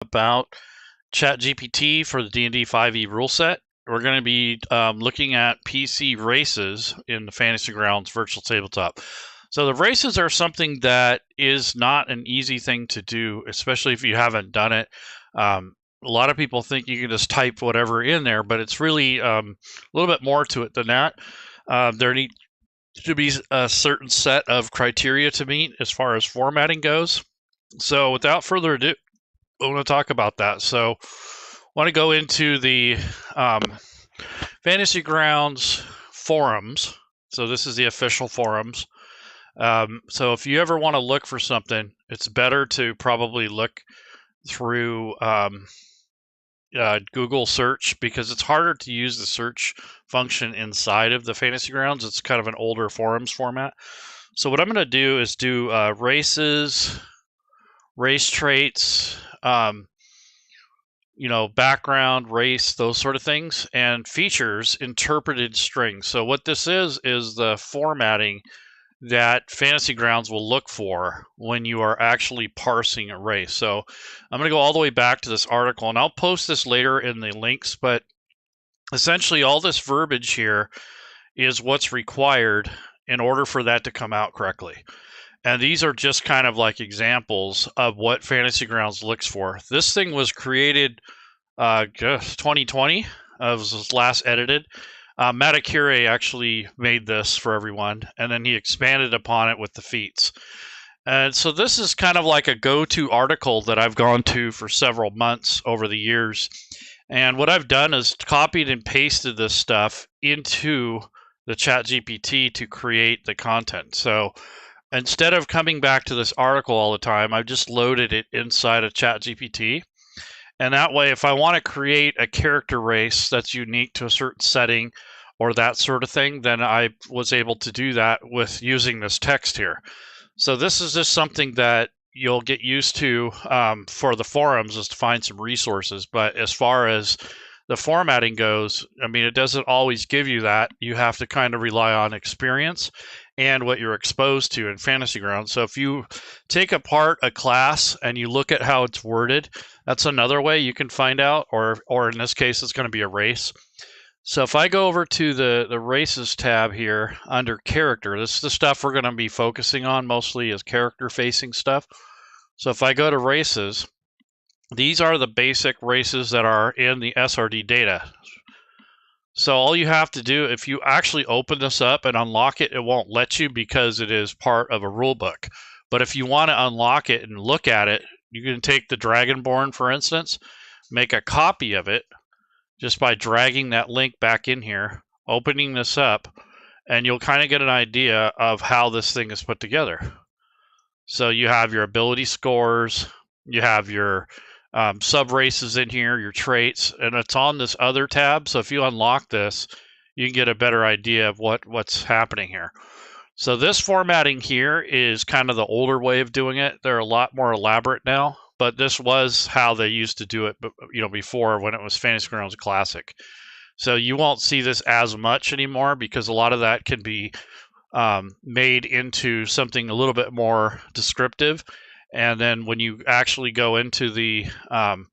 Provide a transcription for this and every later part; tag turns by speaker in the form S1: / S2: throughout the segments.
S1: about ChatGPT for the DnD5e rule set. We're going to be looking at PC races in the Fantasy Grounds virtual tabletop. So the races are something that is not an easy thing to do, especially if you haven't done it. A lot of people think you can just type whatever in there, but it's really a little bit more to it than that. There needs to be a certain set of criteria to meet as far as formatting goes. So without further ado, I want to talk about that. So I want to go into the Fantasy Grounds forums. So this is the official forums. So if you ever want to look for something, it's better to probably look through Google search, because it's harder to use the search function inside of the Fantasy Grounds. It's kind of an older forums format. So what I'm going to do is do races, race traits, background, race, those sort of things, and features, interpreted strings. So what this is the formatting that Fantasy Grounds will look for when you are actually parsing a race. So I'm going to go all the way back to this article, and I'll post this later in the links, but essentially all this verbiage here is what's required in order for that to come out correctly. And these are just kind of like examples of what Fantasy Grounds looks for. This thing was created 2020. It was last edited. Matakure actually made this for everyone, and then he expanded upon it with the feats. And so this is kind of like a go-to article that I've gone to for several months over the years. And what I've done is copied and pasted this stuff into the ChatGPT to create the content. So instead of coming back to this article all the time, I've just loaded it inside of ChatGPT. And that way, if I want to create a character race that's unique to a certain setting or that sort of thing, then I was able to do that with using this text here. So this is just something that you'll get used to for the forums, is to find some resources. But as far as the formatting goes, I mean, it doesn't always give you that. You have to kind of rely on experience and what you're exposed to in Fantasy Grounds. So if you take apart a class and you look at how it's worded, that's another way you can find out, or in this case, it's going to be a race. So if I go over to the races tab here under character, this is the stuff we're going to be focusing on mostly, is character facing stuff. So if I go to races, these are the basic races that are in the SRD data. So all you have to do, if you actually open this up and unlock it, it won't let you because it is part of a rule book. But if you want to unlock it and look at it, you can take the Dragonborn, for instance, make a copy of it just by dragging that link back in here, opening this up, and you'll kind of get an idea of how this thing is put together. So you have your ability scores, you have your sub races in here, your traits, and it's on this other tab. So if you unlock this, you can get a better idea of what's happening here. So this formatting here is kind of the older way of doing it. They're a lot more elaborate now, but this was how they used to do it, before, when it was Fantasy Grounds Classic. So you won't see this as much anymore, because a lot of that can be made into something a little bit more descriptive. And then when you actually go into the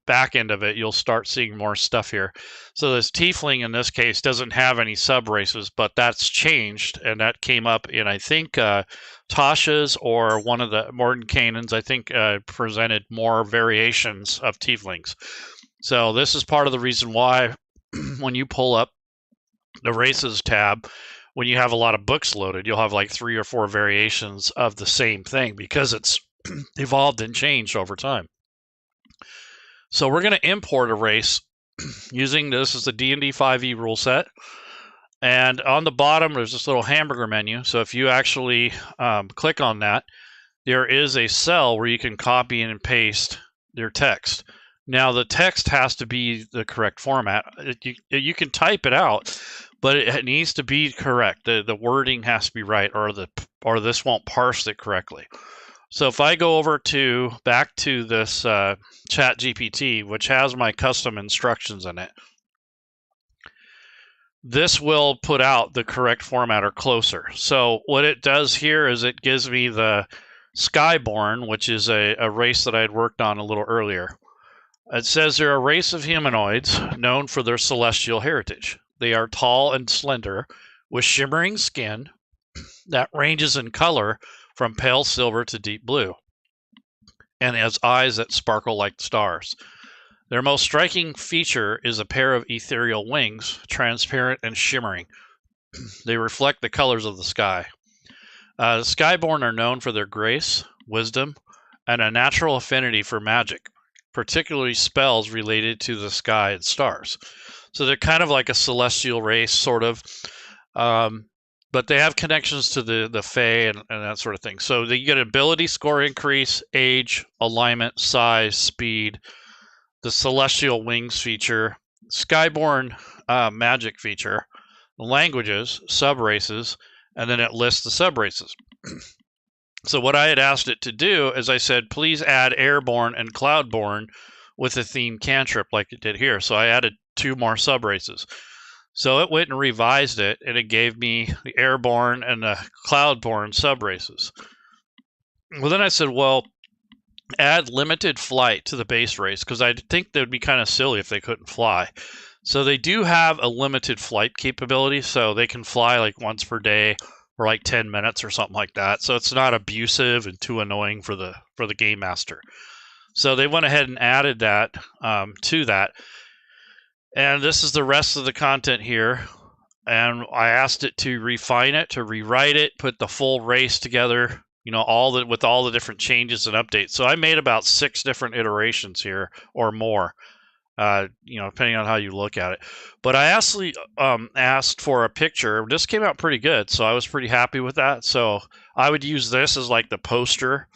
S1: back end of it, you'll start seeing more stuff here. So this Tiefling, in this case, doesn't have any sub-races, but that's changed, and that came up in, I think, Tasha's or one of the Mordenkainen's, I think, presented more variations of Tieflings. So this is part of the reason why when you pull up the Races tab, when you have a lot of books loaded, you'll have like 3 or 4 variations of the same thing, because it's evolved and changed over time. So we're going to import a race using this as the DnD5e rule set. And on the bottom, there's this little hamburger menu. So if you actually click on that, there is a cell where you can copy and paste your text. Now, the text has to be the correct format. You can type it out, but it needs to be correct. The wording has to be right, or this won't parse it correctly. So if I go over back to this ChatGPT, which has my custom instructions in it, this will put out the correct format or closer. So what it does here is it gives me the Skyborn, which is a race that I had worked on a little earlier. It says they're a race of humanoids known for their celestial heritage. They are tall and slender, with shimmering skin that ranges in color from pale silver to deep blue, and has eyes that sparkle like stars. Their most striking feature is a pair of ethereal wings, transparent and shimmering. They reflect the colors of the sky. The Skyborn are known for their grace, wisdom, and a natural affinity for magic, particularly spells related to the sky and stars. So they're kind of like a celestial race, sort of, but they have connections to the Fae and that sort of thing. So you get ability score increase, age, alignment, size, speed, the celestial wings feature, Skyborn magic feature, languages, subraces, and then it lists the subraces. So what I had asked it to do is I said, please add airborne and cloudborn with the theme Cantrip like it did here. So I added 2 more subraces. So it went and revised it, and it gave me the airborne and the cloudborn subraces. Well, then I said, well, add limited flight to the base race, because I think that would be kind of silly if they couldn't fly. So they do have a limited flight capability, so they can fly like once per day for like 10 minutes or something like that. So it's not abusive and too annoying for the game master. So they went ahead and added that to that. And this is the rest of the content here. And I asked it to refine it, to rewrite it, put the full race together, with all the different changes and updates. So I made about 6 different iterations here or more. Depending on how you look at it. But I actually asked for a picture. This came out pretty good, so I was pretty happy with that. So I would use this as like the poster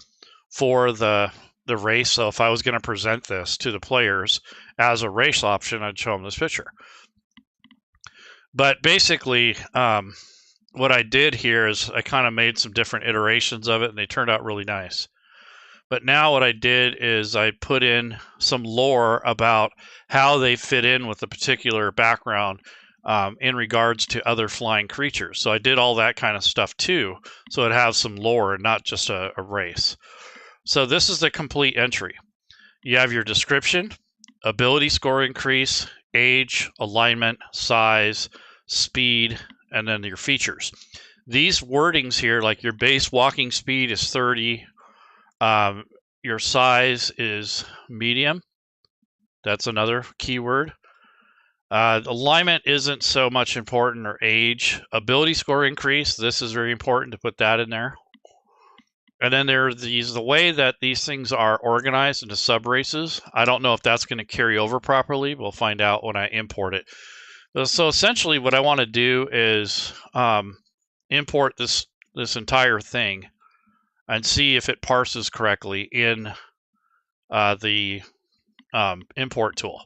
S1: for the race. So if I was going to present this to the players as a race option, I'd show them this picture. But basically, what I did here is I kind of made some different iterations of it, and they turned out really nice. But now what I did is I put in some lore about how they fit in with a particular background in regards to other flying creatures. So I did all that kind of stuff too, so it has some lore and not just a race. So this is the complete entry. You have your description, ability score increase, age, alignment, size, speed, and then your features. These wordings here, like your base walking speed is 30, your size is medium. That's another keyword. Alignment isn't so much important, or age. Ability score increase, this is very important to put that in there. And then there are the way that these things are organized into subraces. I don't know if that's going to carry over properly. We'll find out when I import it. So essentially what I want to do is import this entire thing and see if it parses correctly in the import tool.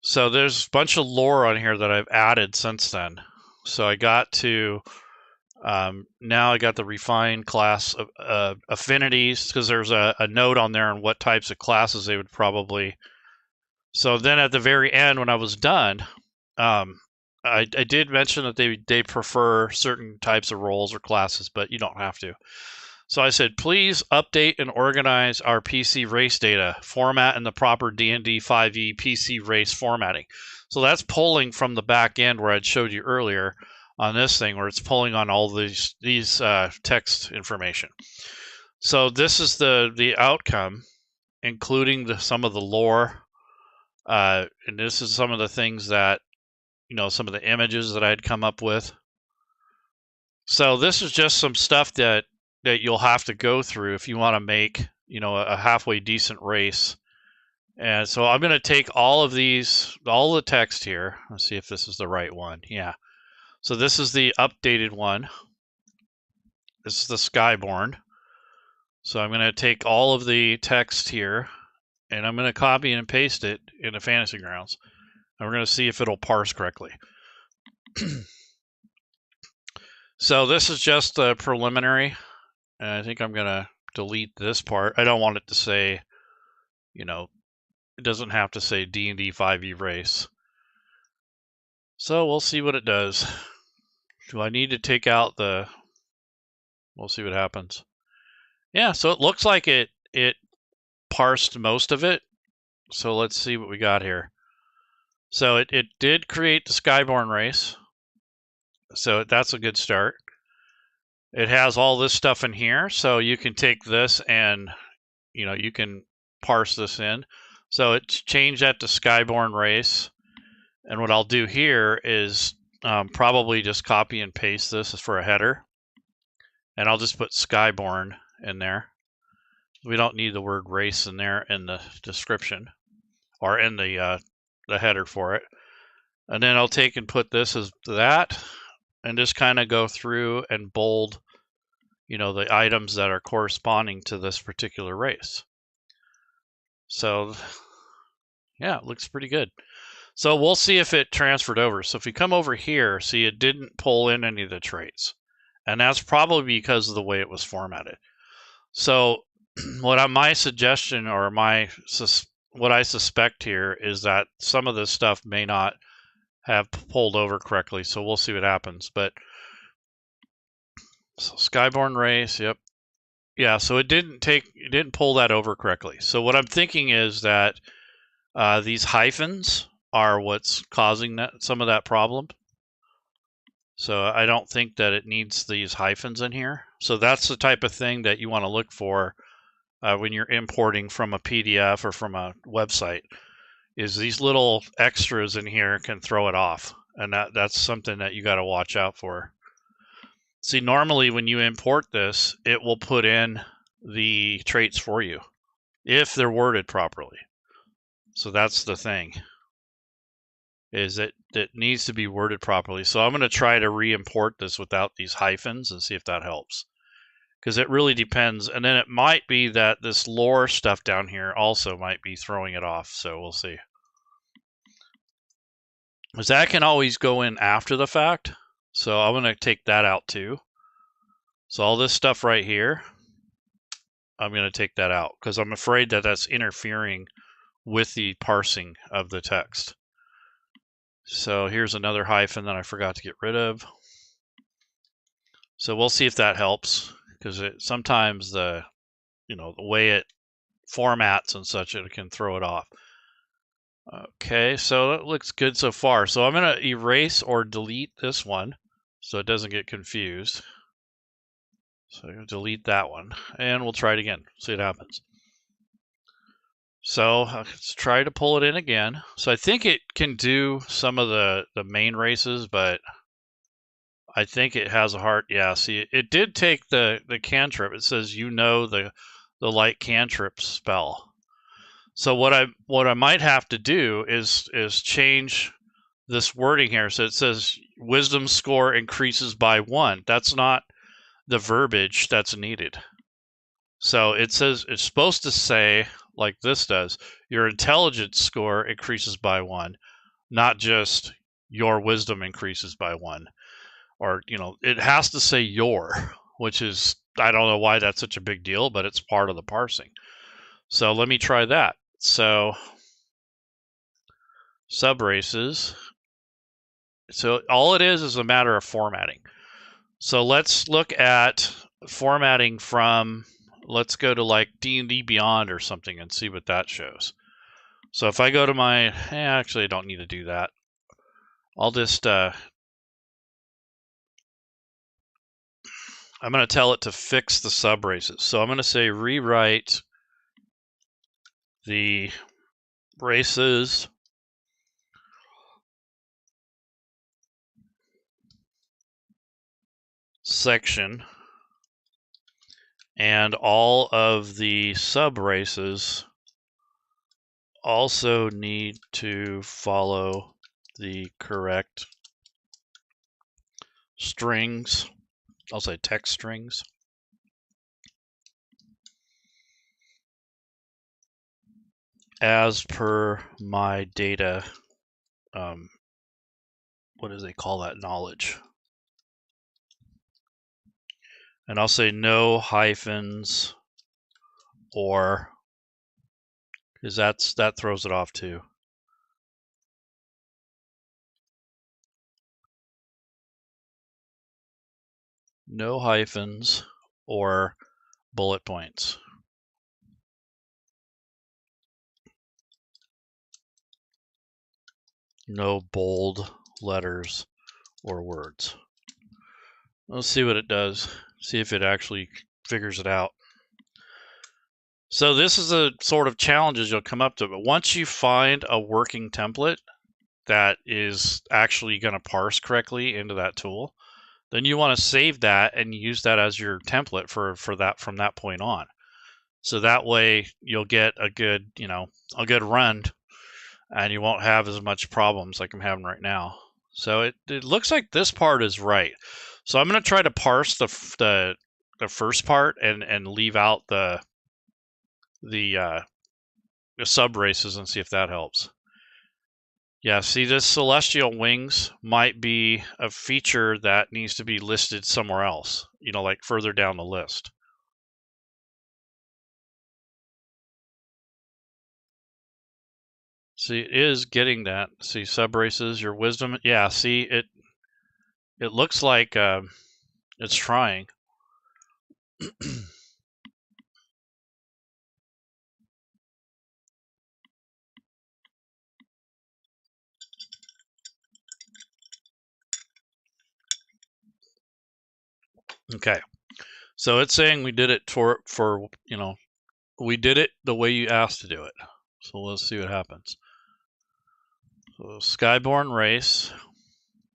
S1: So there's a bunch of lore on here that I've added since then. So I got to, now I got the refined class of affinities, because there's a note on there on what types of classes they would probably. So then at the very end, when I was done, I did mention that they prefer certain types of roles or classes, but you don't have to. So I said, please update and organize our PC race data, format in the proper DnD5e PC race formatting. So that's pulling from the back end where I'd showed you earlier on this thing, where it's pulling on all these text information. So this is the outcome, including some of the lore, and this is some of the things that, some of the images that I'd come up with. So this is just some stuff that you'll have to go through if you want to make, a halfway decent race. And so I'm going to take all of these, all the text here. Let's see if this is the right one. Yeah. So this is the updated one. This is the Skyborn. So I'm going to take all of the text here, and I'm going to copy and paste it into Fantasy Grounds. And we're going to see if it'll parse correctly. So this is just the preliminary. And I think I'm going to delete this part. I don't want it to say, it doesn't have to say DnD5e race. So we'll see what it does. Do I need to take out we'll see what happens. Yeah, so it looks like it parsed most of it. So let's see what we got here. So it did create the Skyborn race. So that's a good start. It has all this stuff in here. So you can take this and, you can parse this in. So it's changed that to Skyborn race. And what I'll do here is probably just copy and paste this for a header. And I'll just put Skyborn in there. We don't need the word race in there in the description or in the header for it. And then I'll take and put this as that and just kind of go through and bold, the items that are corresponding to this particular race. So yeah, it looks pretty good. So we'll see if it transferred over. So if we come over here, see it didn't pull in any of the traits. And that's probably because of the way it was formatted. So my suggestion or what I suspect here is that some of this stuff may not have pulled over correctly. So we'll see what happens. But so Skyborn race, yep. Yeah, so it didn't pull that over correctly. So what I'm thinking is that these hyphens are what's causing some of that problem. So I don't think that it needs these hyphens in here. So that's the type of thing that you want to look for when you're importing from a PDF or from a website, is these little extras in here can throw it off. And that's something that you got to watch out for. See, normally when you import this, it will put in the traits for you if they're worded properly. So that's the thing, is it needs to be worded properly. So I'm going to try to re-import this without these hyphens and see if that helps. Because it really depends. And then it might be that this lore stuff down here also might be throwing it off. So we'll see. Because that can always go in after the fact. So I'm going to take that out too. So all this stuff right here, I'm going to take that out because I'm afraid that that's interfering with the parsing of the text. So here's another hyphen that I forgot to get rid of. So we'll see if that helps, because sometimes the way it formats and such, it can throw it off. Okay, so it looks good so far. So I'm going to erase or delete this one so it doesn't get confused. So I'm going to delete that one, and we'll try it again, see what happens. So let's try to pull it in again. So I think it can do some of the main races, but I think it has a hard, yeah, see, it did take the cantrip. It says, the light cantrip spell. So what I might have to do is change this wording here. So it says wisdom score increases by 1. That's not the verbiage that's needed. So it says, it's supposed to say, like this does, your intelligence score increases by 1, not just your wisdom increases by 1. Or, it has to say your, which is, I don't know why that's such a big deal, but it's part of the parsing. So let me try that. So subraces. So all it is a matter of formatting. So let's look at formatting from, let's go to like D&D Beyond or something and see what that shows. So if I go to my, actually I don't need to do that. I'll just, I'm going to tell it to fix the subraces. So I'm going to say rewrite the races section, and all of the subraces also need to follow the correct strings. I'll say text strings. As per my data, what do they call that? Knowledge. And I'll say no hyphens or, because that throws it off too. No hyphens or bullet points. no bold letters or words. Let's see what it does. See if it actually figures it out. So this is a sort of challenges you'll come up to, but once you find a working template that is actually going to parse correctly into that tool, then you want to save that and use that as your template for that from that point on. So that way you'll get a good, a good run, and you won't have as much problems like I'm having right now. So it looks like this part is right. So I'm going to try to parse the first part and leave out the sub races and see if that helps. Yeah, see, this celestial wings might be a feature that needs to be listed somewhere else, like further down the list. See, it is getting that. See, sub races, your wisdom. Yeah, see, it looks like it's trying. Okay, so it's saying we did it for we did it the way you asked to do it. So let's see what happens. So Skyborn race,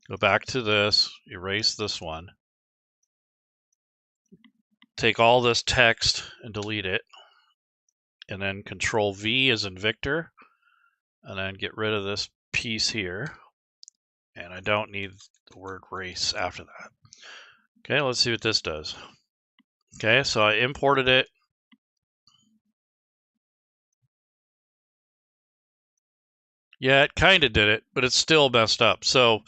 S1: go back to this, erase this one, take all this text and delete it, and then Control V as in Victor, and then get rid of this piece here, and I don't need the word race after that. Okay, let's see what this does. Okay, so I imported it. Yeah, it kind of did it, but it's still messed up. So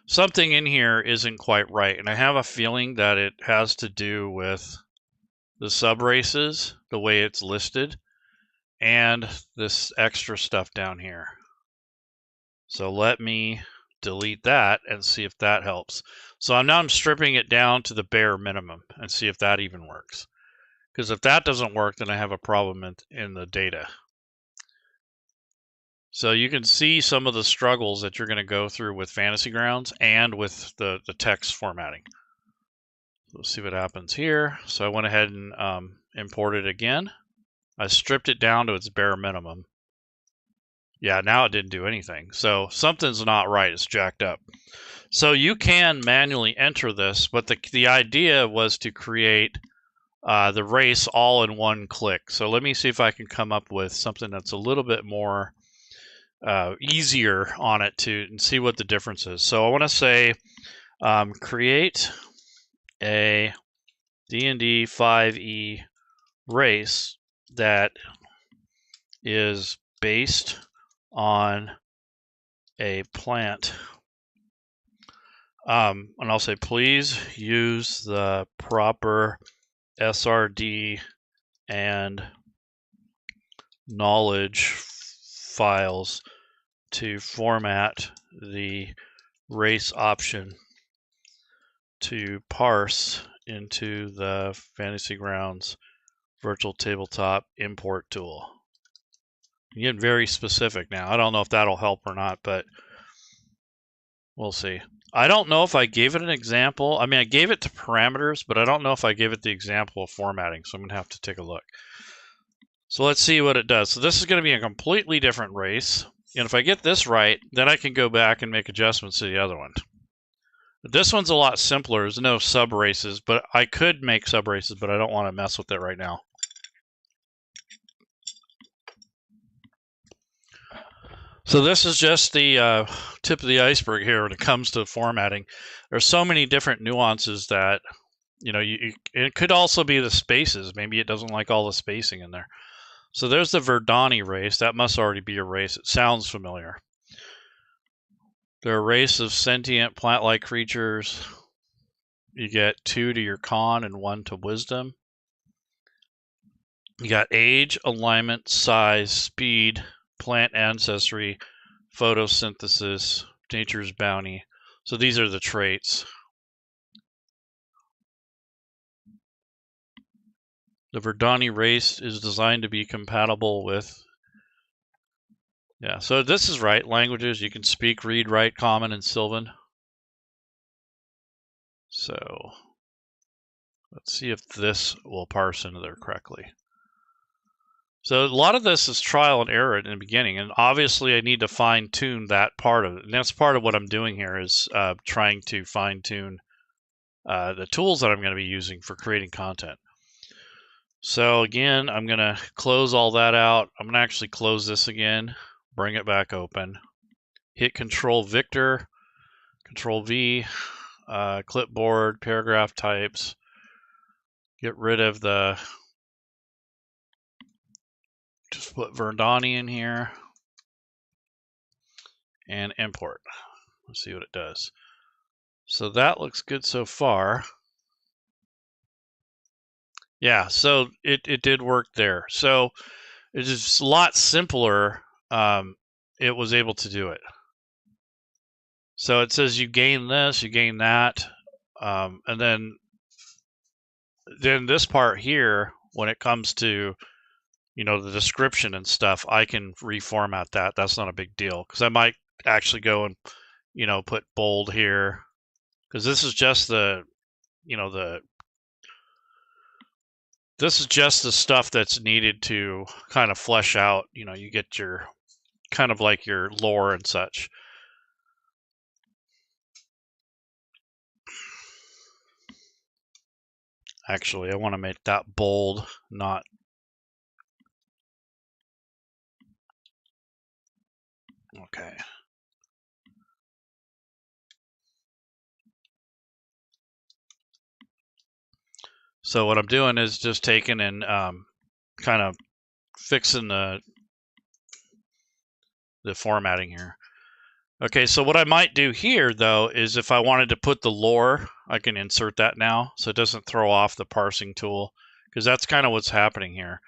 S1: something in here isn't quite right, and I have a feeling that it has to do with the sub races, the way it's listed, and this extra stuff down here. So let me delete that and see if that helps. So I'm stripping it down to the bare minimum and see if that even works. Because if that doesn't work, then I have a problem in the data. So you can see some of the struggles that you're going to go through with Fantasy Grounds and with the text formatting. Let's see what happens here. So I went ahead and imported it again. I stripped it down to its bare minimum. Yeah, now it didn't do anything. So something's not right. It's jacked up. So you can manually enter this, but the idea was to create the race all in one click. So let me see if I can come up with something that's a little bit more easier on it and see what the difference is. So I want to say create a DnD5e race that is based on a plant. And I'll say, please use the proper SRD and knowledge files to format the race option to parse into the Fantasy Grounds virtual tabletop import tool. You get very specific now. I don't know if that'll help or not, but we'll see. I don't know if I gave it an example. I mean, I gave it to parameters, but I don't know if I gave it the example of formatting, so I'm going to have to take a look. So let's see what it does. So this is going to be a completely different race. And if I get this right, then I can go back and make adjustments to the other one. This one's a lot simpler. There's no sub races, but I could make sub races, but I don't want to mess with it right now. So this is just the tip of the iceberg here when it comes to formatting. There's so many different nuances that, it could also be the spaces. Maybe it doesn't like all the spacing in there. So there's the Verdani race. That must already be a race. It sounds familiar. They're a race of sentient plant-like creatures. You get 2 to your con and 1 to wisdom. You got age, alignment, size, speed, plant ancestry, photosynthesis, nature's bounty. So these are the traits. The Verdani race is designed to be compatible with Yeah, so this is right. Languages, you can speak, read, write, Common, and Sylvan. So let's see if this will parse into there correctly. So a lot of this is trial and error in the beginning, and obviously I need to fine-tune that part of it. And that's part of what I'm doing here is trying to fine-tune the tools that I'm going to be using for creating content. So again, I'm going to close all that out. I'm going to actually close this again, bring it back open, hit Control Victor, Control V, clipboard, paragraph types, get rid of the, just put Verdani in here, and import. Let's see what it does. So that looks good so far. Yeah, so it did work there. So it is a lot simpler. It was able to do it. So it says you gain this, you gain that, and then this part here, when it comes to the description and stuff, I can reformat that. That's not a big deal because I might actually go and put bold here because this is just the this is just the stuff that's needed to kind of flesh out. You get your kind of like your lore and such. Actually, I want to make that bold, not. Okay. So what I'm doing is just taking and kind of fixing the formatting here. Okay, so what I might do here, though, is if I wanted to put the lore, I can insert that now, so it doesn't throw off the parsing tool, because that's kind of what's happening here.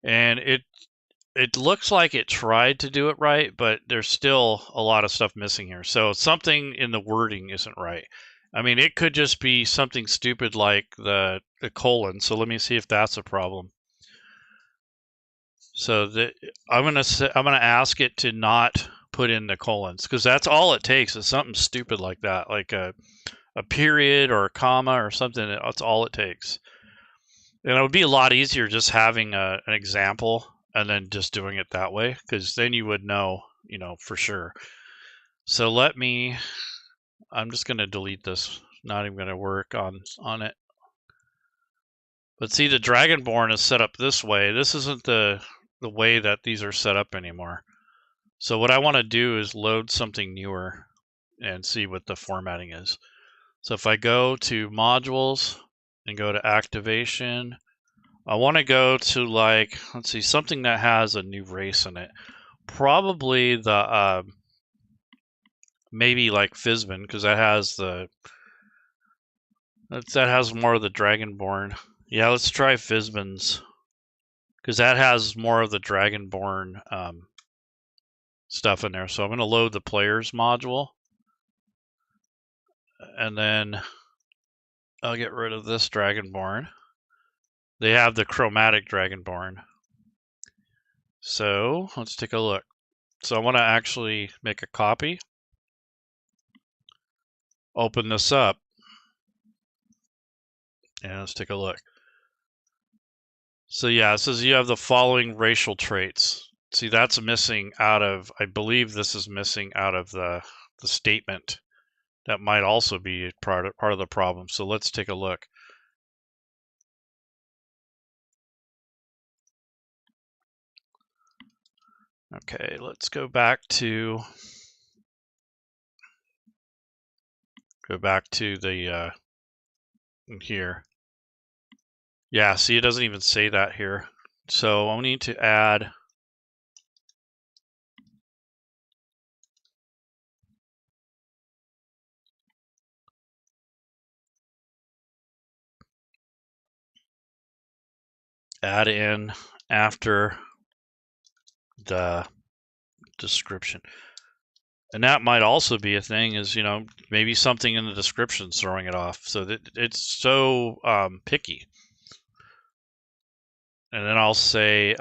S1: And it looks like it tried to do it right, but there's still a lot of stuff missing here. So something in the wording isn't right. I mean, it could just be something stupid like the colon. So let me see if that's a problem. So I'm gonna ask it to not put in the colons because that's all it takes is something stupid like that, like a period or a comma or something. That's all it takes. And it would be a lot easier just having an example and then just doing it that way, because then you would know, for sure. So I'm just going to delete this. Not even going to work on it. But see, the Dragonborn is set up this way. This isn't the way that these are set up anymore. So what I want to do is load something newer and see what the formatting is. So if I go to modules and go to activation, I want to go to let's see, something that has a new race in it. Probably the maybe like Fizban, because that has more of the Dragonborn. Yeah, let's try Fizban's because that has more of the Dragonborn stuff in there. So I'm going to load the players module, and then I'll get rid of this Dragonborn. They have the chromatic Dragonborn. So let's take a look. So I want to actually make a copy. Open this up. And let's take a look. So yeah, it says you have the following racial traits. See, that's missing out of, I believe this is missing out of the statement. That might also be part of the problem. So let's take a look. Okay, let's go back to the here. Yeah, see, it doesn't even say that here. So I'll need to add in after the description. And that might also be a thing is, maybe something in the description throwing it off. So that it's so picky. And then I'll say,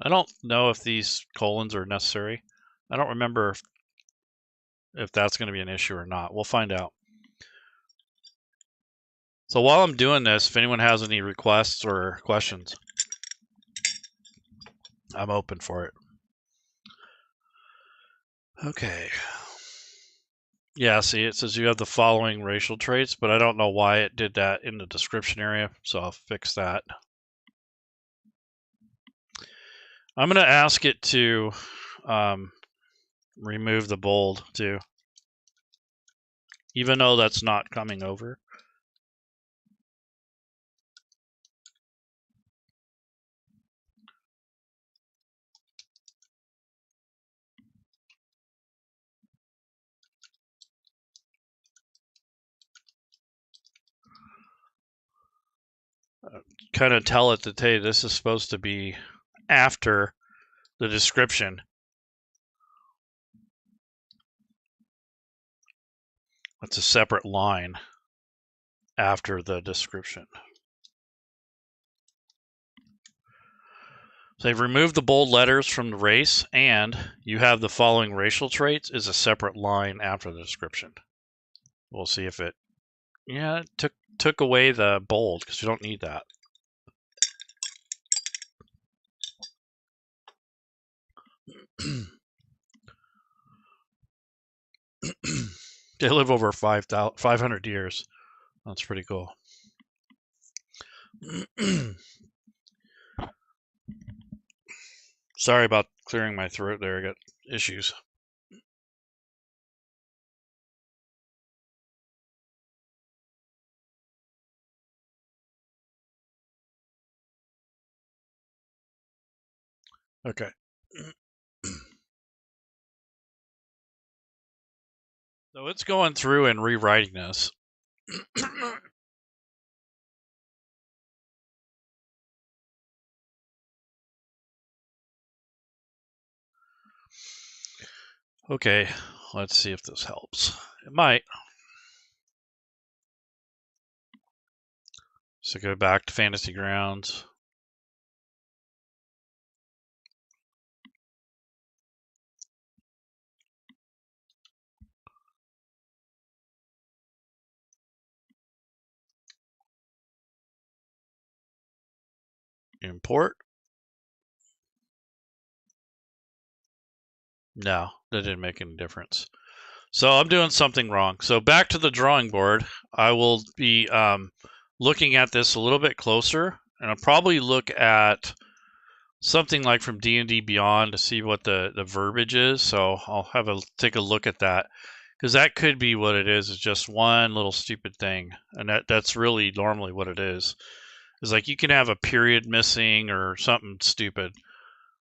S1: I don't know if these colons are necessary. I don't remember if that's going to be an issue or not. We'll find out. So while I'm doing this, if anyone has any requests or questions, I'm open for it. Okay. Yeah, see, it says you have the following racial traits, but I don't know why it did that in the description area, so I'll fix that. I'm going to ask it to remove the bold too, even though that's not coming over. Kind of tell it that, hey, this is supposed to be after the description. It's a separate line after the description. So they've removed the bold letters from the race, and you have the following racial traits is a separate line after the description. We'll see if it, yeah, it took away the bold because you don't need that. They live over 500 years. That's pretty cool. Sorry about clearing my throat there. I got issues. Okay. So it's going through and rewriting this. Okay, let's see if this helps. It might. So go back to Fantasy Grounds. Import. No, that didn't make any difference. So I'm doing something wrong. So back to the drawing board. I will be looking at this a little bit closer, and I'll probably look at something like from D&D Beyond to see what the verbiage is. So I'll take a look at that, because that could be what it is. It's just one little stupid thing, and that's really normally what it is. It's like you can have a period missing or something stupid.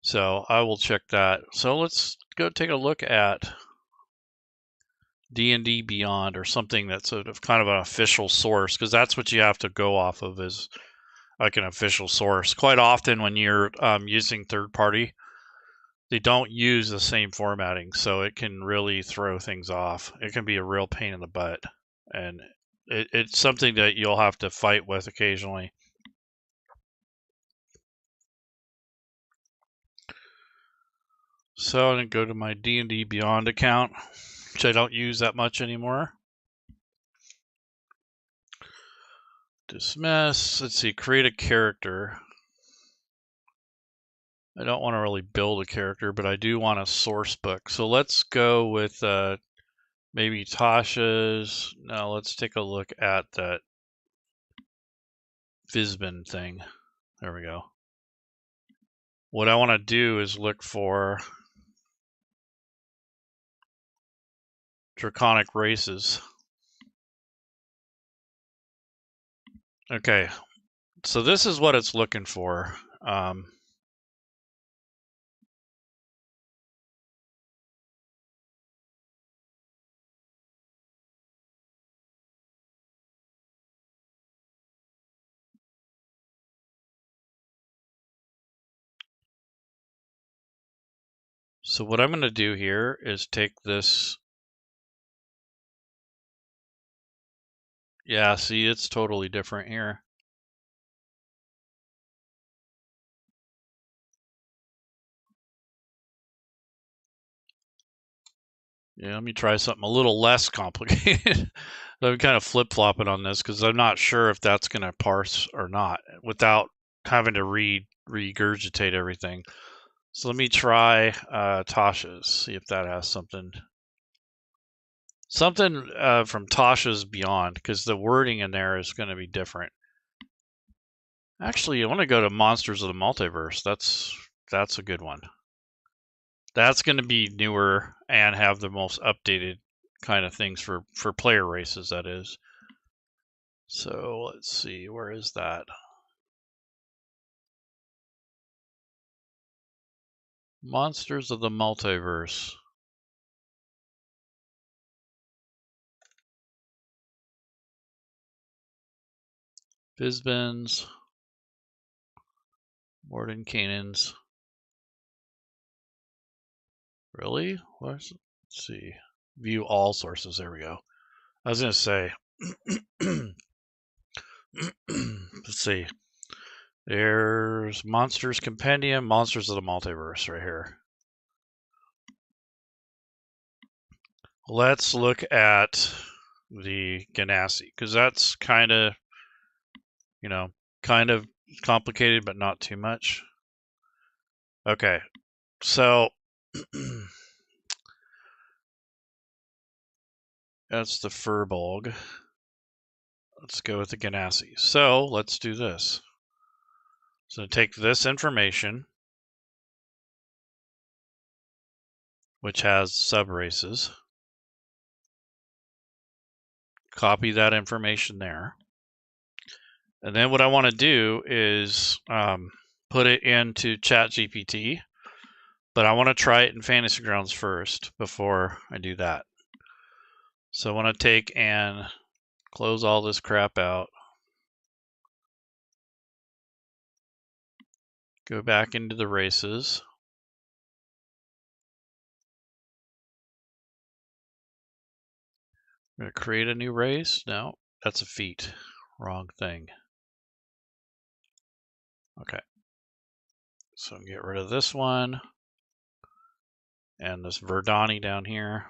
S1: So I will check that. So let's go take a look at D&D Beyond, or something that's sort of kind of an official source, because that's what you have to go off of, is like an official source. Quite often when you're using third party, they don't use the same formatting, so it can really throw things off. It can be a real pain in the butt, and it's something that you'll have to fight with occasionally. So I'm going to go to my D&D Beyond account, which I don't use that much anymore. Dismiss. Let's see, create a character. I don't want to really build a character, but I do want a source book. So let's go with maybe Tasha's. Now let's take a look at that Visbin thing. There we go. What I want to do is look for draconic races. Okay, so this is what it's looking for. So what I'm going to do here is take this. Yeah, see, it's totally different here. Yeah, let me try something a little less complicated. I'm kind of flip-flopping on this because I'm not sure if that's going to parse or not without having to regurgitate everything. So let me try Tasha's, see if that has something from Tasha's Beyond, because the wording in there is going to be different. Actually, I want to go to Monsters of the Multiverse. That's a good one. That's going to be newer and have the most updated kind of things for player races, that is. So let's see, where is that? Monsters of the Multiverse. Fizbins. Morden Canaans. Really? Let's see. View all sources. There we go. I was going to say, let's see. There's Monsters Compendium, Monsters of the Multiverse right here. Let's look at the Ganassi, because that's kind of, kind of complicated, but not too much. Okay, so that's the Furbolg. Let's go with the Ganassi. So let's do this. So take this information, which has subraces, copy that information there. And then what I want to do is put it into ChatGPT, but I want to try it in Fantasy Grounds first before I do that. So I want to take and close all this crap out. Go back into the races. I'm going to create a new race. No, that's a feat. Wrong thing. Okay. So get rid of this one. And this Verdani down here.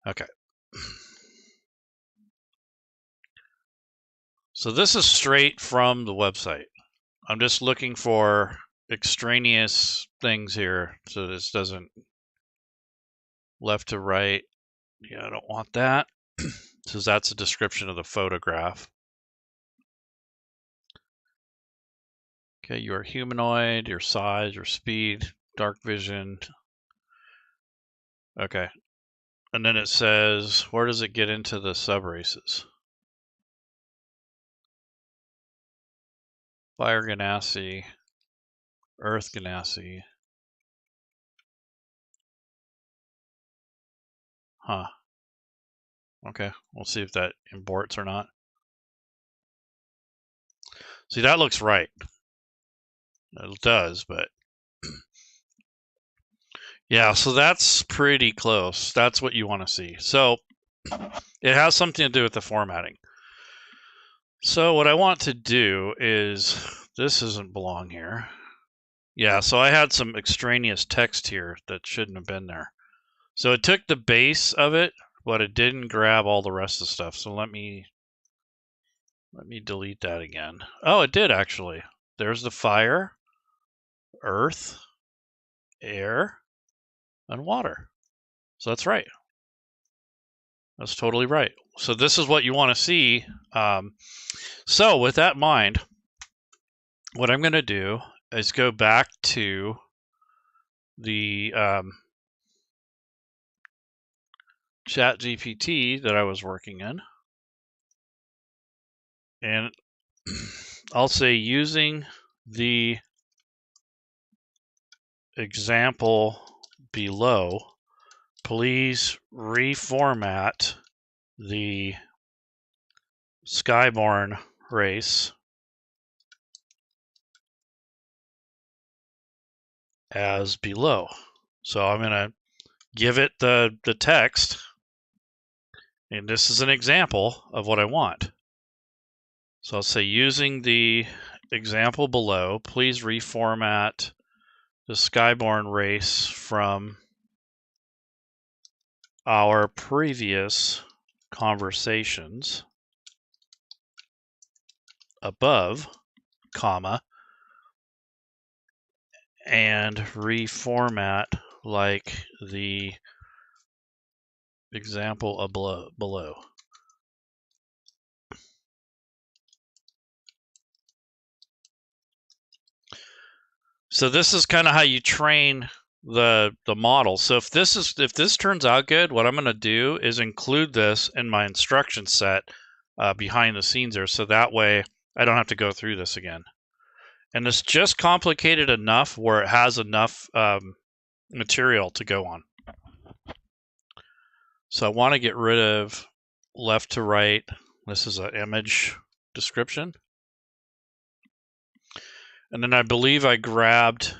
S1: Okay. So this is straight from the website. I'm just looking for extraneous things here so this doesn't left to right. Yeah, I don't want that. So that's a description of the photograph. Okay, you are humanoid, your size, your speed, dark vision. Okay. And then it says, where does it get into the subraces? Fire Ganassi, Earth Ganassi. Huh. Okay, we'll see if that imports or not. See, that looks right. It does, but yeah, so that's pretty close. That's what you want to see. So it has something to do with the formatting. So what I want to do is, this doesn't belong here. Yeah, so I had some extraneous text here that shouldn't have been there. So it took the base of it, but it didn't grab all the rest of the stuff. So let me delete that again. Oh, it did actually. There's the fire, earth, air, and water. So that's right. That's totally right. So this is what you want to see. So with that in mind, what I'm going to do is go back to the ChatGPT that I was working in. And I'll say, using the example below, please reformat the Skyborn race as below. So I'm going to give it the text, and this is an example of what I want. So I'll say, using the example below, please reformat the Skyborn race from our previous conversations above, comma, and reformat like the example below. So this is kind of how you train the model. So if this turns out good, what I'm going to do is include this in my instruction set behind the scenes there, so that way I don't have to go through this again. And it's just complicated enough where it has enough material to go on. So I want to get rid of left to right. This is an image description. And then I believe I grabbed,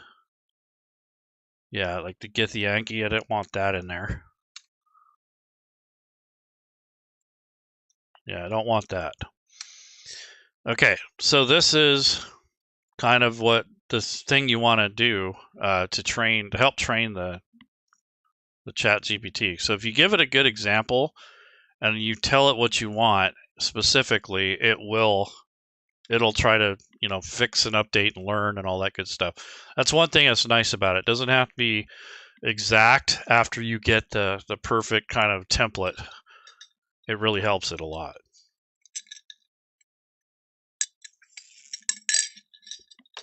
S1: yeah, like the Githyanki. I didn't want that in there. Yeah, I don't want that. Okay, so this is kind of what this thing you want to do to help train the chat GPT. So if you give it a good example and you tell it what you want specifically, it'll try to, fix and update and learn and all that good stuff. That's one thing that's nice about it. It doesn't have to be exact after you get the perfect kind of template. It really helps it a lot.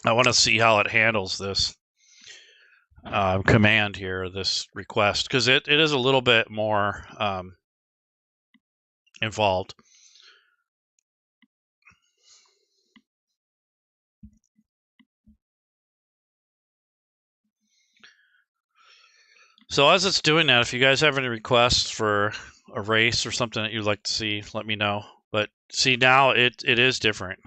S1: I want to see how it handles this command here, this request, because it is a little bit more involved. So as it's doing that, if you guys have any requests for a race or something that you'd like to see, let me know. But see, now it is different.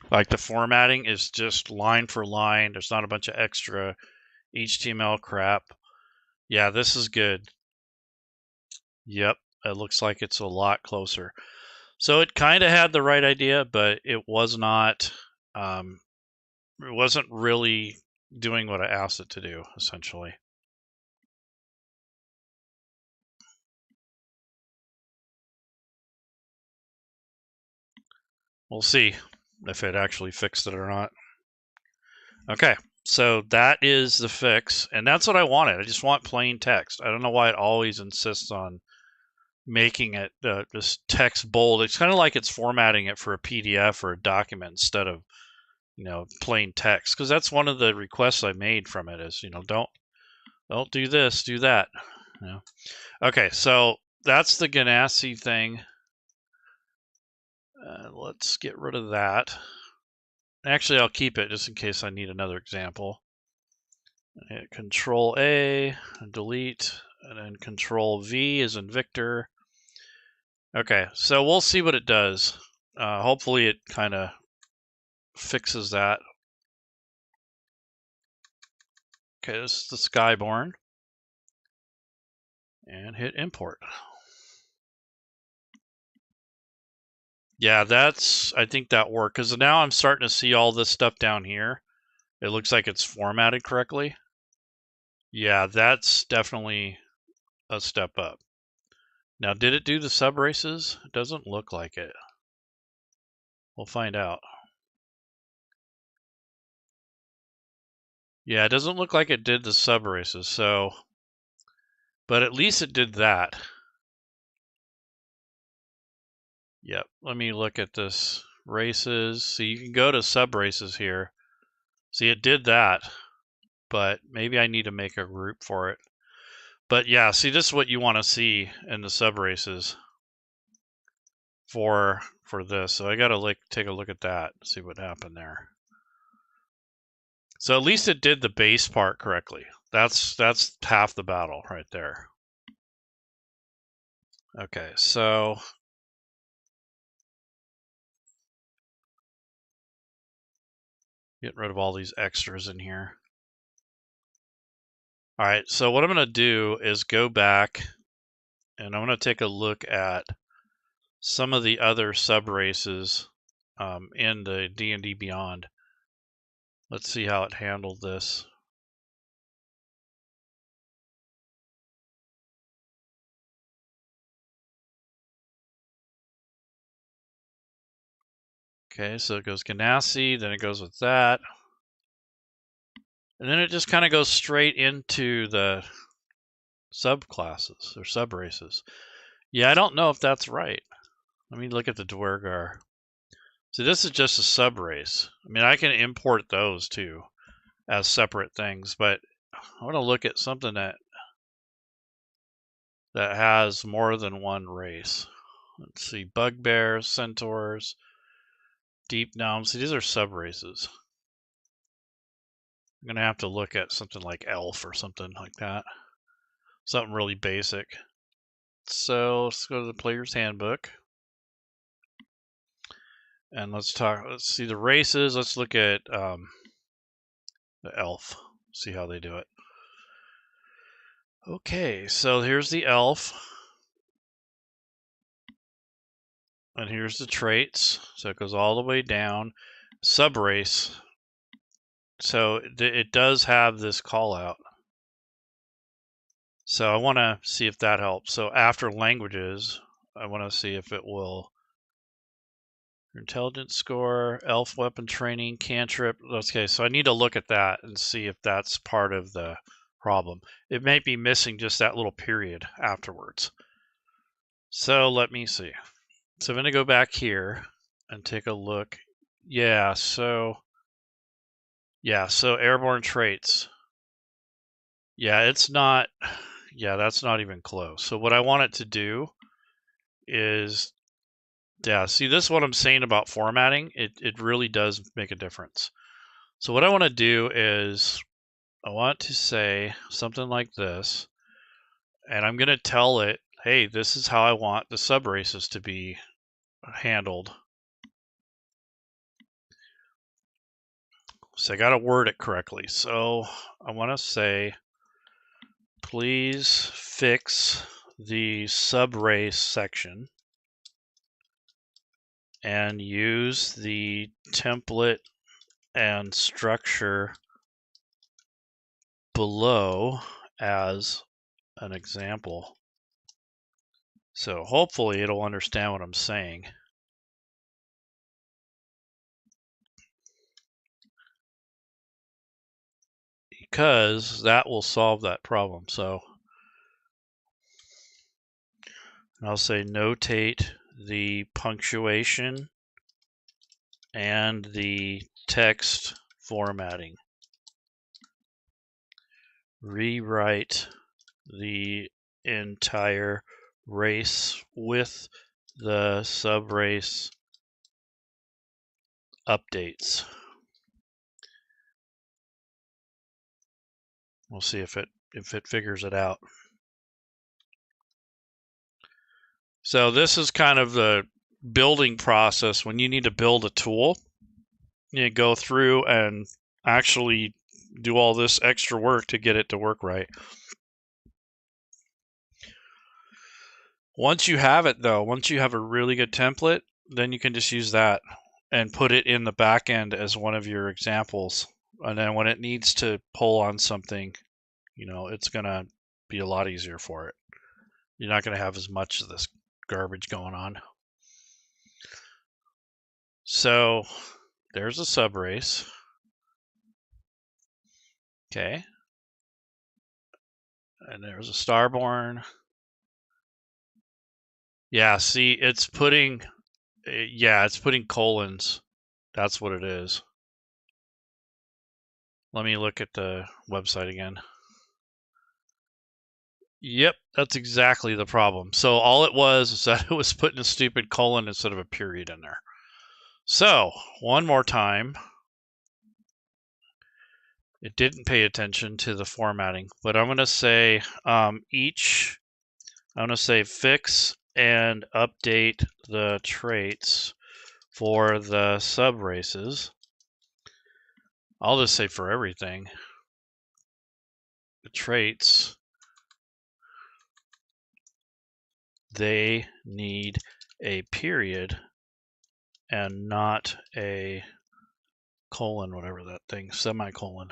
S1: Like the formatting is just line for line. There's not a bunch of extra HTML crap. Yeah, this is good. Yep, it looks like it's a lot closer. So it kind of had the right idea, but it was not. It wasn't really doing what I asked it to do, essentially. We'll see if it actually fixed it or not. Okay, so that is the fix, and that's what I wanted. I just want plain text. I don't know why it always insists on making it this text bold. It's kind of like it's formatting it for a PDF or a document instead of, plain text. Because that's one of the requests I made from it is, don't do this, do that. Okay, so that's the Ganassi thing. Let's get rid of that. Actually, I'll keep it just in case I need another example. Hit Control A, delete, and then Control V is in Victor. Okay, so we'll see what it does. Hopefully it kind of fixes that. Okay, this is the Skyborn. And hit import. Yeah, I think that worked, because now I'm starting to see all this stuff down here. It looks like it's formatted correctly. Yeah, that's definitely a step up. Now, did it do the sub races? It doesn't look like it. We'll find out. Yeah, it doesn't look like it did the sub races, so, but at least it did that. Yep, let me look at this races. So you can go to sub races here. See, it did that, but maybe I need to make a group for it. But yeah, see, this is what you want to see in the sub races for this. So I got to take a look at that, see what happened there. So at least it did the base part correctly. That's half the battle right there. Okay, so get rid of all these extras in here. All right, so what I'm going to do is go back and I'm going to take a look at some of the other sub races in the D&D Beyond. Let's see how it handled this. Okay, so it goes Ganassi, then it goes with that. And then it just kind of goes straight into the subclasses or subraces. Yeah, I don't know if that's right. Let me look at the Dwergar. So this is just a subrace. I mean, I can import those too as separate things, but I want to look at something that has more than one race. Let's see, bugbears, centaurs, deep gnomes. See, these are subraces. I'm gonna have to look at something like elf or something like that. Something really basic. So let's go to the player's handbook. And let's see the races. Let's look at the elf. See how they do it. Okay, so here's the elf. And here's the traits. So it goes all the way down. Subrace. So it does have this call out. So I want to see if that helps. So after languages, I want to see if it will. Intelligence score, elf weapon training, cantrip. Okay, so I need to look at that and see if that's part of the problem. It may be missing just that little period afterwards. So let me see. So I'm going to go back here and take a look. Yeah, so airborne traits. Yeah, it's not. Yeah, that's not even close. So what I want it to do is, yeah, see, this is what I'm saying about formatting. It really does make a difference. So what I want to do is I want to say something like this, and I'm going to tell it, hey, this is how I want the subraces to be handled. So I got to word it correctly. So I want to say, please fix the subrace section and use the template and structure below as an example. So hopefully it'll understand what I'm saying. Because that will solve that problem. So I'll say notate the punctuation and the text formatting. Rewrite the entire race with the subrace updates. We'll see if it figures it out. So this is kind of the building process when you need to build a tool. You go through and actually do all this extra work to get it to work right. Once you have it though, once you have a really good template, then you can just use that and put it in the back end as one of your examples. And then when it needs to pull on something, you know, it's going to be a lot easier for it. You're not going to have as much of this garbage going on. So there's a subrace. Okay. And there's a Starborn. Yeah, see, it's putting colons. That's what it is. Let me look at the website again. Yep, that's exactly the problem. So all it was is that it was putting a stupid colon instead of a period in there. So one more time. It didn't pay attention to the formatting, but I'm going to say I'm going to say fix and update the traits for the subraces. I'll just say for everything. The traits, they need a period and not a colon, whatever that thing, semicolon.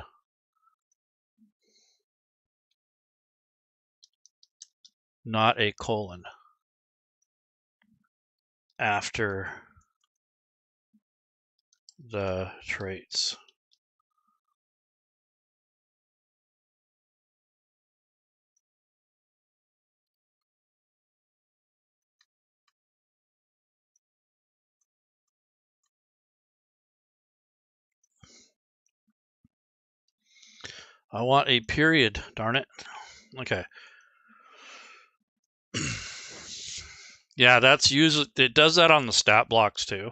S1: Not a colon after the traits. I want a period, darn it. Okay. Yeah, that's usually, it does that on the stat blocks too.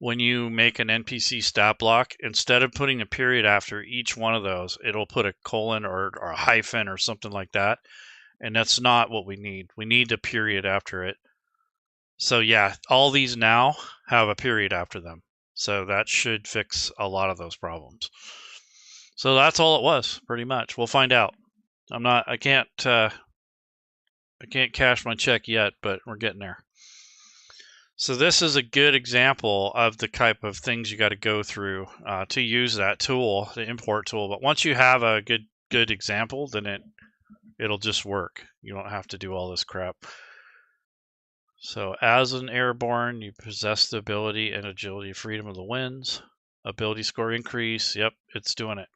S1: When you make an NPC stat block, instead of putting a period after each one of those, it'll put a colon or a hyphen or something like that. And that's not what we need. We need a period after it. So yeah, all these now have a period after them. So that should fix a lot of those problems. So that's all it was, pretty much. We'll find out. I can't cash my check yet, but we're getting there. So this is a good example of the type of things you got to go through to use that tool, the import tool. But once you have a good example, then it'll just work. You don't have to do all this crap. So as an airborne, you possess the ability and agility, freedom of the winds, ability score increase. Yep, it's doing it.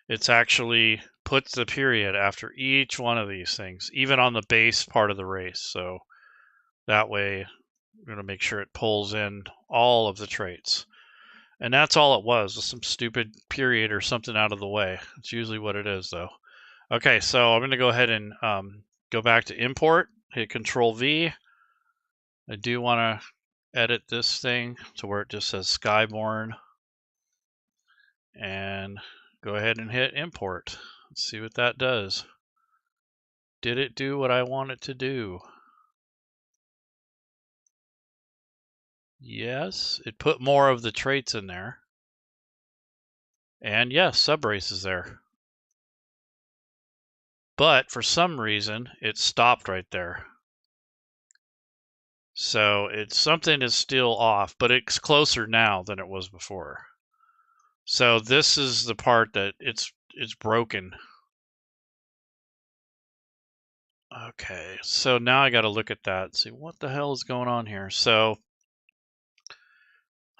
S1: It's actually puts the period after each one of these things, even on the base part of the race. So that way, we're going to make sure it pulls in all of the traits. And that's all it was some stupid period or something out of the way. It's usually what it is, though. Okay, so I'm going to go ahead and go back to import, hit Control V. I do want to edit this thing to where it just says Skyborn. And go ahead and hit import. Let's see what that does. Did it do what I want it to do? Yes, it put more of the traits in there. And yes, subrace is there. But for some reason, it stopped right there. So something is still off, but it's closer now than it was before. So this is the part that it's broken. Okay, so now I got to look at that and see what the hell is going on here. So,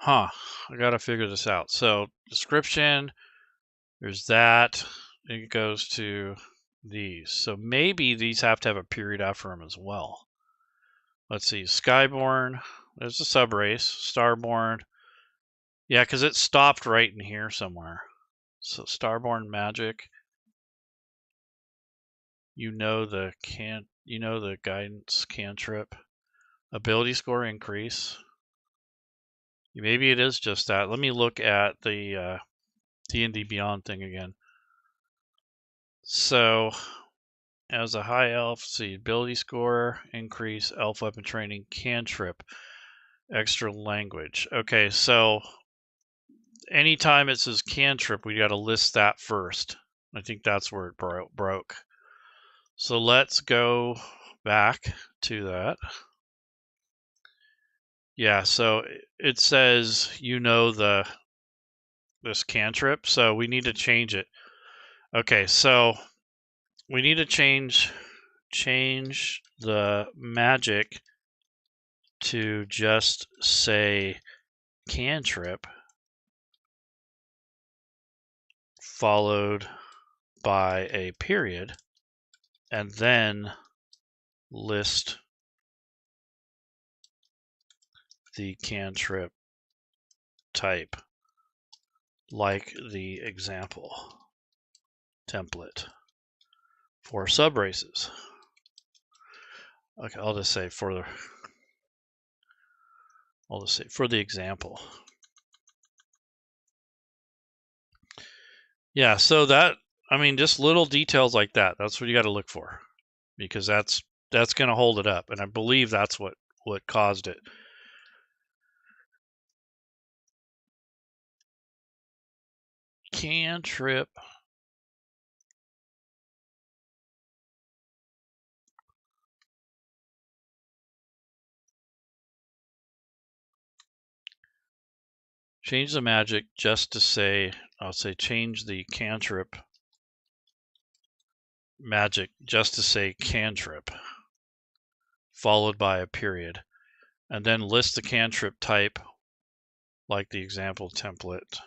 S1: I got to figure this out. So description, there's that. It goes to these. So maybe these have to have a period after them as well. Let's see, Skyborn, there's a subrace, Starborn. Yeah, because it stopped right in here somewhere. So Starborn magic. You know the guidance cantrip. Ability score increase. Maybe it is just that. Let me look at the D&D Beyond thing again. So as a high elf, see ability score increase, elf weapon training, cantrip, extra language. Okay, so anytime it says cantrip, we got to list that first. I think that's where it broke. So let's go back to that. Yeah, so it says this cantrip, so we need to change it. Okay, so we need to change the magic to just say cantrip followed by a period and then list the cantrip type like the example template for subraces. Okay, I'll just say for the example. Yeah, so just little details like that. That's what you got to look for, because that's going to hold it up, and I believe that's what caused it. Cantrip. Change the magic just to say, I'll say change the cantrip magic just to say cantrip, followed by a period, and then list the cantrip type like the example template.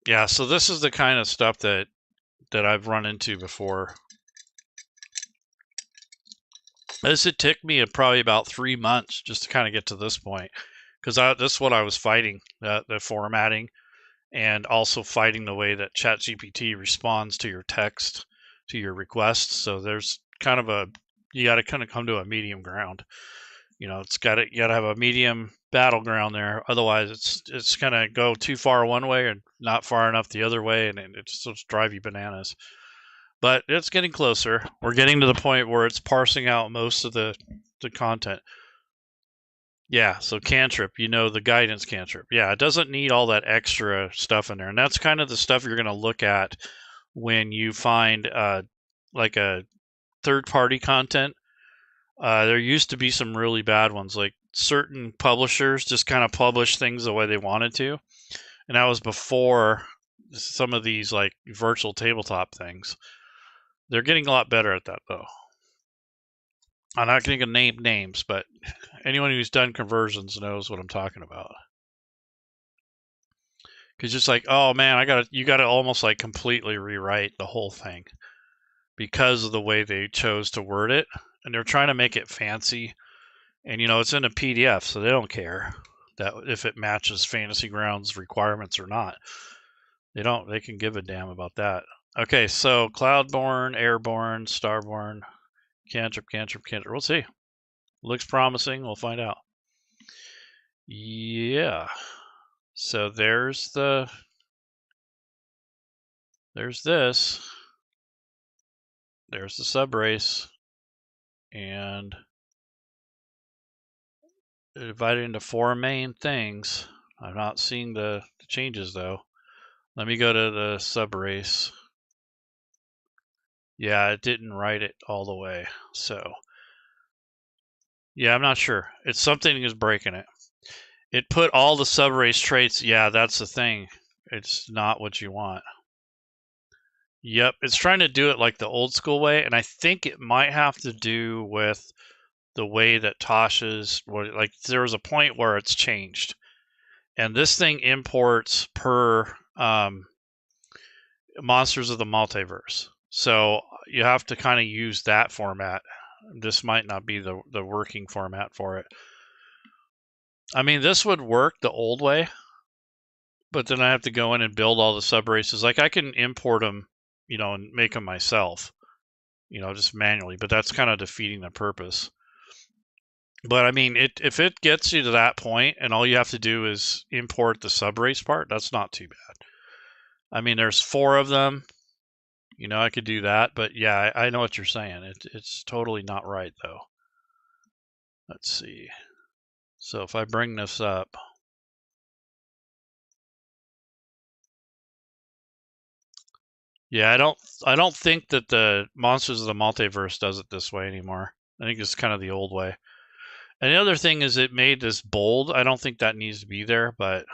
S1: Yeah, so this is the kind of stuff that I've run into before. This had took me probably about 3 months just to kind of get to this point, because this is what I was fighting, the formatting, and also fighting the way that ChatGPT responds to your text, to your requests. So there's kind of you got to kind of come to a medium ground. You know, you got to have a medium battleground there. Otherwise, it's gonna go too far one way and not far enough the other way, and it's just drive you bananas. But it's getting closer. We're getting to the point where it's parsing out most of the content. Yeah, so Cantrip, you know, the guidance Cantrip. Yeah, it doesn't need all that extra stuff in there. And that's kind of the stuff you're going to look at when you find like a third-party content. There used to be some really bad ones, like certain publishers just kind of publish things the way they wanted to. And that was before some of these like virtual tabletop things. They're getting a lot better at that, though. I'm not going to name names, but anyone who's done conversions knows what I'm talking about. Because it's like, oh man, you got to almost like completely rewrite the whole thing because of the way they chose to word it, and they're trying to make it fancy. And you know, it's in a PDF, so they don't care that if it matches Fantasy Grounds requirements or not. They can give a damn about that. Okay, so Cloudborn, Airborne, Starborn, Cantrip. We'll see. Looks promising. We'll find out. Yeah. So there's this. There's the subrace, and they're divided into 4 main things. I'm not seeing the changes though. Let me go to the subrace. Yeah, it didn't write it all the way. So yeah, I'm not sure. It's something is breaking it. It put all the subrace traits. Yeah, that's the thing. It's not what you want. Yep, it's trying to do it like the old school way, and I think it might have to do with the way that Tasha's, like there was a point where it's changed. And this thing imports per Monsters of the Multiverse. So you have to kind of use that format. This might not be the working format for it. I mean, this would work the old way, but then I have to go in and build all the subraces. Like I can import them, you know, and make them myself, you know, just manually, but that's kind of defeating the purpose. But I mean, if it gets you to that point and all you have to do is import the subrace part, that's not too bad. I mean, there's 4 of them. You know, I could do that, but yeah, I know what you're saying. It's totally not right, though. Let's see. So if I bring this up, yeah, I don't think that the Monsters of the Multiverse does it this way anymore. I think it's kind of the old way. And the other thing is it made this bold. I don't think that needs to be there, but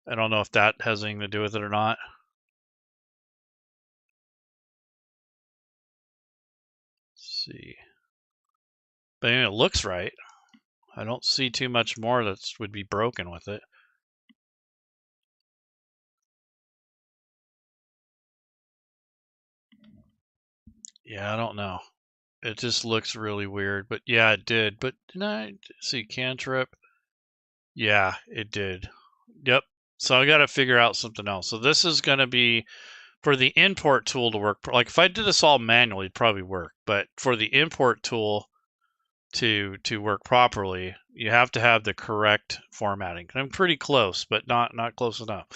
S1: I don't know if that has anything to do with it or not. Let's see. But anyway, it looks right. I don't see too much more that would be broken with it. Yeah, I don't know. It just looks really weird, but yeah, it did. But didn't I see Cantrip? Yeah, it did. Yep. So I got to figure out something else. So this is going to be for the import tool to work. Like if I did this all manually, it'd probably work. But for the import tool to work properly, you have to have the correct formatting. I'm pretty close, but not close enough.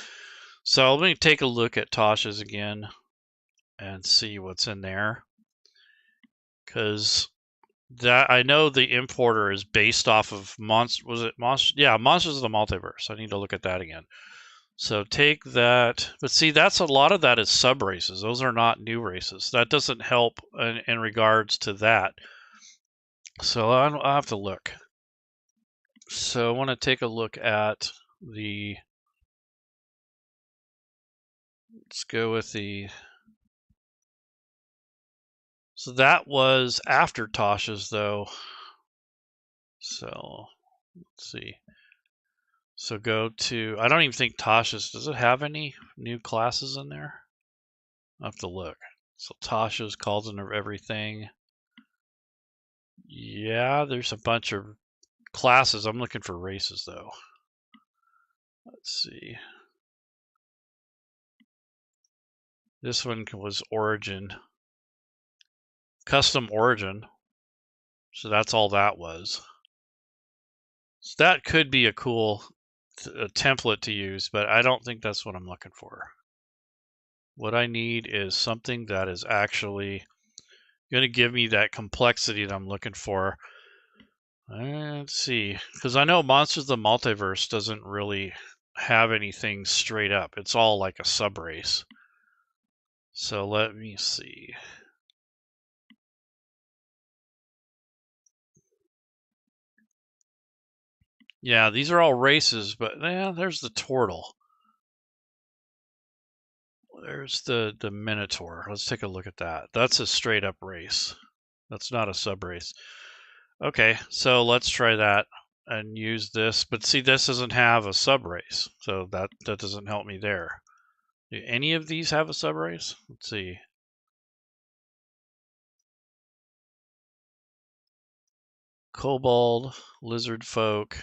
S1: So let me take a look at Tasha's again and see what's in there, because that I know the importer is based off of Yeah, Monsters of the Multiverse. I need to look at that again. So take that, but see, that's a lot of that is sub races. Those are not new races. That doesn't help in regards to that. So I'll have to look. So I want to take a look at the. Let's go with the. So that was after Tasha's, though. So let's see. So go to, I don't even think Tasha's, does it have any new classes in there? I'll have to look. So Tasha's calls into everything. Yeah, there's a bunch of classes. I'm looking for races though. Let's see. This one was origin. Custom origin. So that's all that was. So that could be a cool template to use, but I don't think that's what I'm looking for. What I need is something that is actually going to give me that complexity that I'm looking for. Let's see, because I know Monsters of the Multiverse doesn't really have anything straight up. It's all like a subrace. So let me see. Yeah, these are all races, but yeah, there's the turtle. There's the Minotaur. Let's take a look at that. That's a straight up race. That's not a subrace. Okay, so let's try that and use this. But see, this doesn't have a subrace, so that doesn't help me there. Do any of these have a subrace? Let's see. Kobold, lizard folk.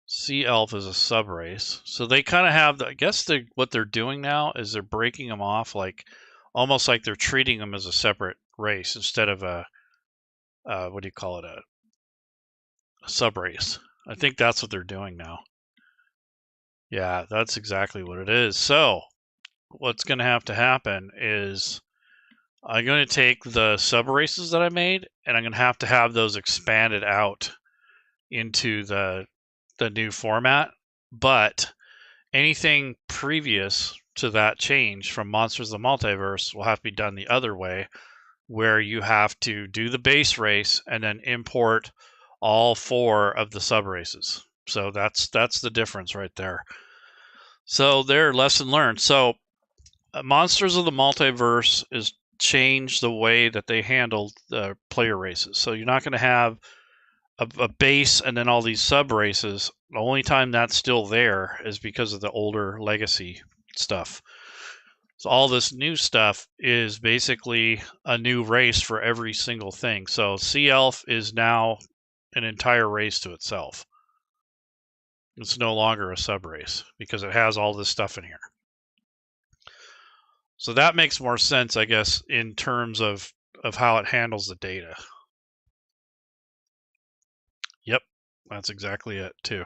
S1: Sea elf is a subrace, so they kind of have. I guess what they're doing now is they're breaking them off, like almost like they're treating them as a separate race instead of a what do you call it, a subrace. I think that's what they're doing now. Yeah, that's exactly what it is. So what's going to have to happen is I'm going to take the subraces that I made, and I'm going to have those expanded out into the new format. But anything previous to that change from Monsters of the Multiverse will have to be done the other way, where you have to do the base race and then import all 4 of the subraces. So that's the difference right there. So there, lesson learned. So Monsters of the Multiverse is changed the way that they handle the player races. So you're not going to have a base and then all these sub races. The only time that's still there is because of the older legacy stuff. So all this new stuff is basically a new race for every single thing. So Sea Elf is now an entire race to itself. It's no longer a sub race because it has all this stuff in here. So that makes more sense, I guess, in terms of how it handles the data. Yep, that's exactly it too.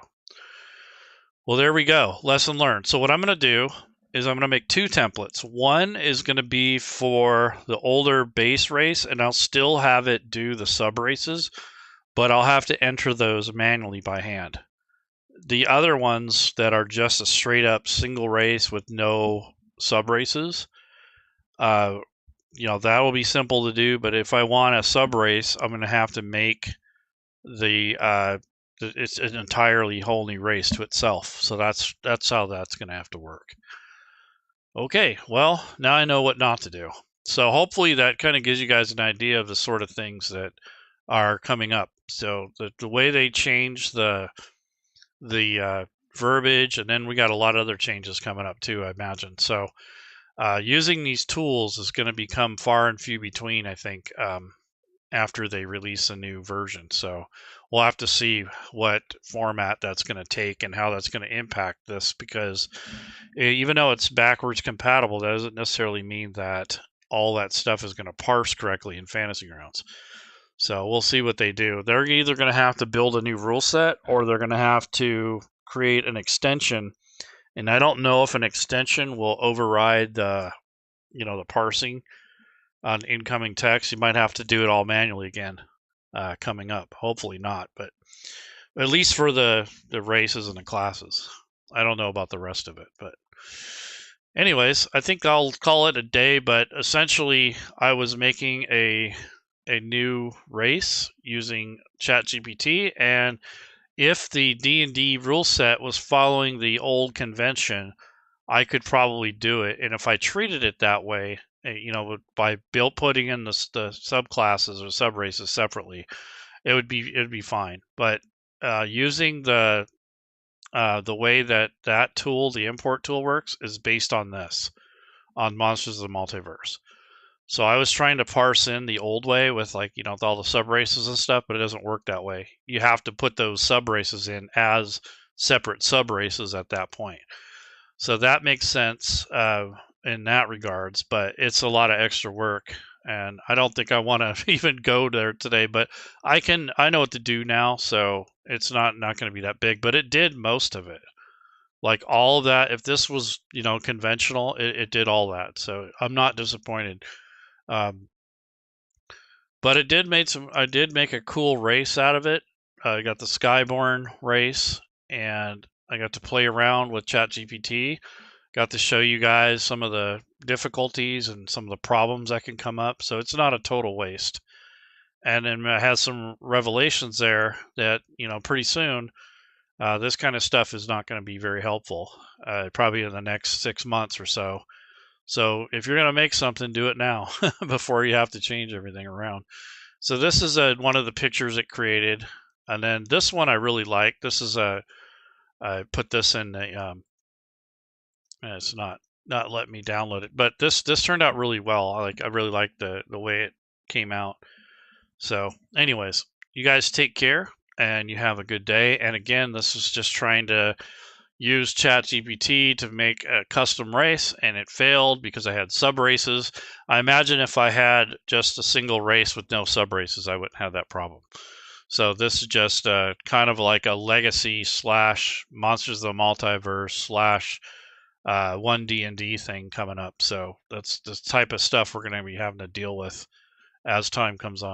S1: Well, there we go. Lesson learned. So what I'm going to do is I'm going to make 2 templates. One is going to be for the older base race, and I'll still have it do the sub races, but I'll have to enter those manually by hand. The other ones that are just a straight up single race with no sub races, that will be simple to do. But if I want a sub race, I'm going to have to make it's an entirely whole new race to itself. So that's how that's going to have to work. Okay, well, now I know what not to do. So hopefully that kind of gives you guys an idea of the sort of things that are coming up. So the way they change the verbiage, and then we got a lot of other changes coming up too, I imagine. So using these tools is going to become far and few between, I think, after they release a new version. So we'll have to see what format that's going to take and how that's going to impact this, because even though it's backwards compatible, that doesn't necessarily mean that all that stuff is going to parse correctly in Fantasy Grounds. So we'll see what they do. They're either going to have to build a new rule set, or they're going to have to create an extension. And I don't know if an extension will override the parsing on incoming text. You might have to do it all manually again coming up. Hopefully not, but at least for the races and the classes. I don't know about the rest of it, but anyways, I think I'll call it a day. But essentially, I was making a new race using ChatGPT, and if the D&D rule set was following the old convention, I could probably do it. And if I treated it that way, by putting in the subclasses or subraces separately, it would be fine. But using the way that tool, the import tool, works is based on this, on Monsters of the Multiverse. So I was trying to parse in the old way with, like, with all the sub races and stuff, but it doesn't work that way. You have to put those sub races in as separate sub races at that point. So that makes sense in that regards, but it's a lot of extra work, and I don't think I want to even go there today. But I know what to do now, so it's not going to be that big. But it did most of it. Like all of that, if this was, conventional, it did all that. So I'm not disappointed. But it did I did make a cool race out of it. I got the Skyborn race, and I got to play around with ChatGPT. Got to show you guys some of the difficulties and some of the problems that can come up. So it's not a total waste. And then it has some revelations there that, pretty soon, this kind of stuff is not going to be very helpful, probably in the next 6 months or so. So if you're going to make something, do it now before you have to change everything around. So this is one of the pictures it created. And then this one I really like. This is I put this in the, it's not letting me download it, but this turned out really well. I really like the way it came out. So anyways, you guys take care and you have a good day. And again, this is just trying to use ChatGPT to make a custom race, and it failed because I had sub races. I imagine if I had just a single race with no sub races, I wouldn't have that problem. So this is just kind of like a legacy / Monsters of the Multiverse / one D&D thing coming up. So that's the type of stuff we're going to be having to deal with as time comes on.